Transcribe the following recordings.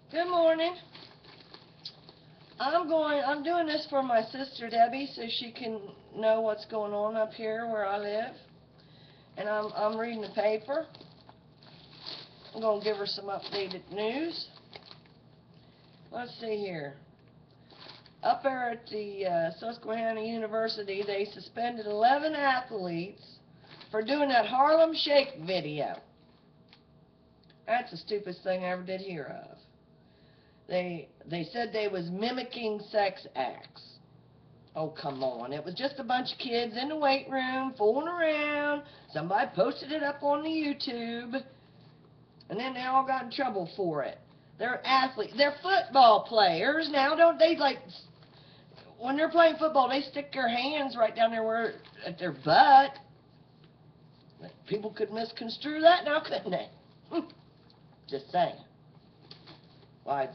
Good morning. I'm doing this for my sister Debbie so she can know what's going on up here where I live. And I'm reading the paper. I'm going to give her some updated news. Let's see here. Up there at the Susquehanna University, they suspended 11 athletes for doing that Harlem Shake video. That's the stupidest thing I ever did hear of. They said they was mimicking sex acts. Oh, come on. It was just a bunch of kids in the weight room fooling around. Somebody posted it up on the YouTube. And then they all got in trouble for it. They're athletes. They're football players. Now, don't they, like, when they're playing football, they stick their hands right down there where, at their butt. People could misconstrue that now, couldn't they? Just saying. Well, I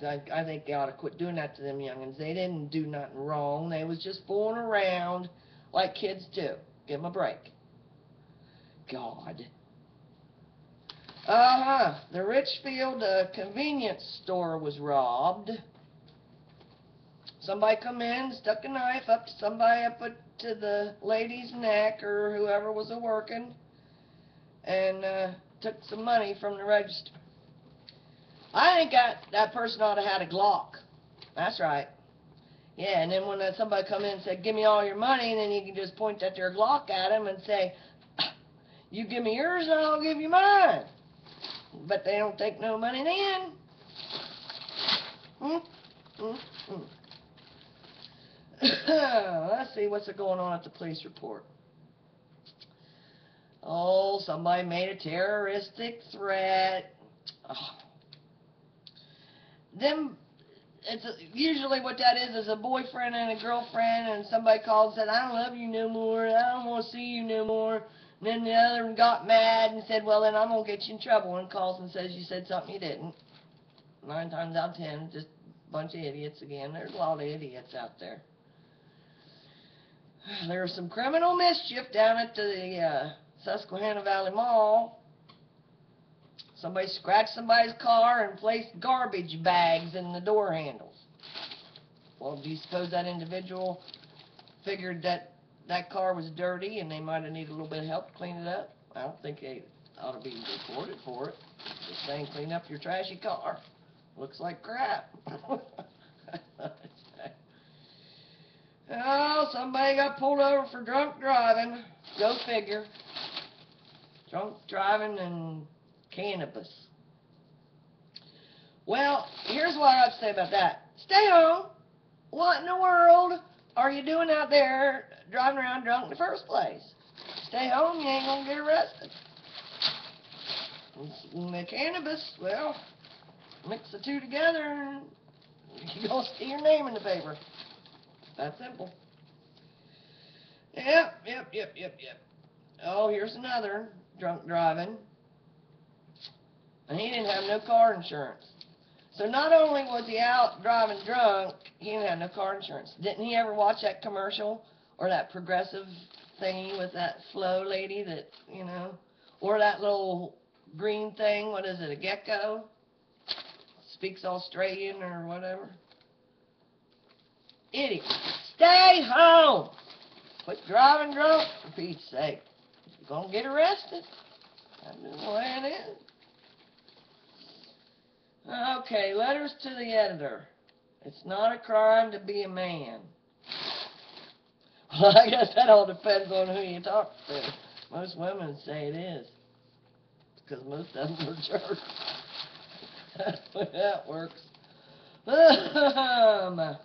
think they ought to quit doing that to them youngins. They didn't do nothing wrong. They was just fooling around like kids do. Give them a break. God. The Richfield convenience store was robbed. Somebody come in, stuck a knife up to the lady's neck or whoever was a-working, and took some money from the register. I think that person ought to have had a Glock. That's right. Yeah, and then when somebody come in and said, give me all your money, and then you can just point that their Glock at them and say, you give me yours and I'll give you mine. But they don't take no money then. Let's see what's going on at the police report. Oh, somebody made a terroristic threat. Oh. Usually what that is a boyfriend and a girlfriend, and somebody called and said, I don't love you no more, I don't want to see you no more. And then the other one got mad and said, well, then I'm going to get you in trouble, and calls and says you said something you didn't. 9 times out of 10, just a bunch of idiots again. There's a lot of idiots out there. There was some criminal mischief down at the Susquehanna Valley Mall. Somebody scratched somebody's car and placed garbage bags in the door handles. Well, do you suppose that individual figured that car was dirty and they might have needed a little bit of help to clean it up? I don't think they ought to be reported for it. Just saying, clean up your trashy car. Looks like crap. Oh, somebody got pulled over for drunk driving. Go figure. Drunk driving and cannabis. Well, here's what I have to say about that. Stay home. What in the world are you doing out there driving around drunk in the first place? Stay home, you ain't gonna get arrested. And the cannabis, well, mix the two together and you're gonna see your name in the paper. That simple. Yep. Oh, here's another drunk driving. And he didn't have no car insurance. So not only was he out driving drunk, he didn't have no car insurance. Didn't he ever watch that commercial or that Progressive thingy with that Flo lady that, or that little green thing, what is it, a gecko? Speaks Australian or whatever. Idiot. Stay home. Quit driving drunk, for Pete's sake. You're going to get arrested. That's the way it is. Okay, letters to the editor. It's not a crime to be a man. Well, I guess that all depends on who you talk to. Most women say it is. Because most of them are jerks. That's the way that works. Well,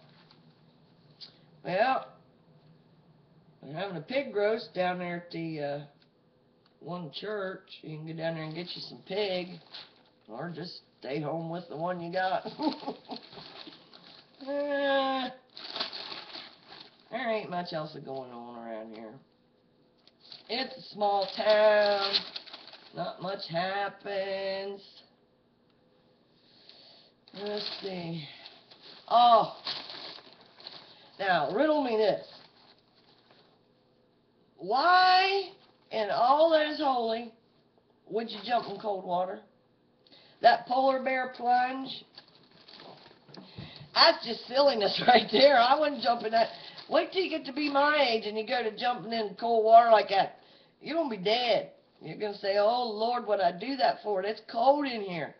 they're having a pig roast down there at the one church. You can go down there and get you some pig. Or just stay home with the one you got. There ain't much else going on around here. It's a small town. Not much happens. Let's see. Oh. Now, riddle me this. Why in all that is holy would you jump in cold water? That polar bear plunge That's just silliness right there. I wouldn't jump in that. Wait till you get to be my age and you go to jumping in cold water like that. You're going to be dead. You're going to say, oh, Lord, what'd I do that for? It's cold in here.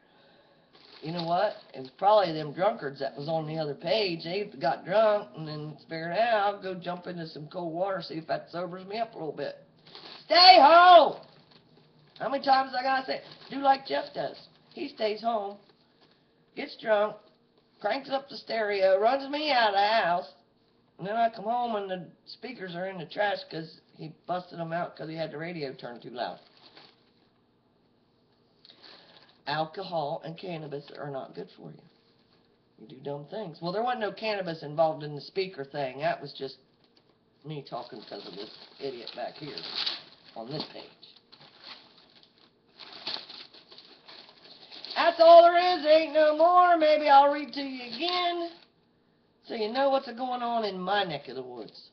You know what? It was probably them drunkards that was on the other page. They got drunk and then figured out, I'll go jump into some cold water, see if that sobers me up a little bit. Stay home! How many times I got to say, do like Jeff does. He stays home, gets drunk, cranks up the stereo, runs me out of the house, and then I come home and the speakers are in the trash because he busted them out because he had the radio turned too loud. Alcohol and cannabis are not good for you. You do dumb things. Well, there wasn't no cannabis involved in the speaker thing. That was just me talking because of this idiot back here on this page. That's all there is. There ain't no more. Maybe I'll read to you again so you know what's going on in my neck of the woods.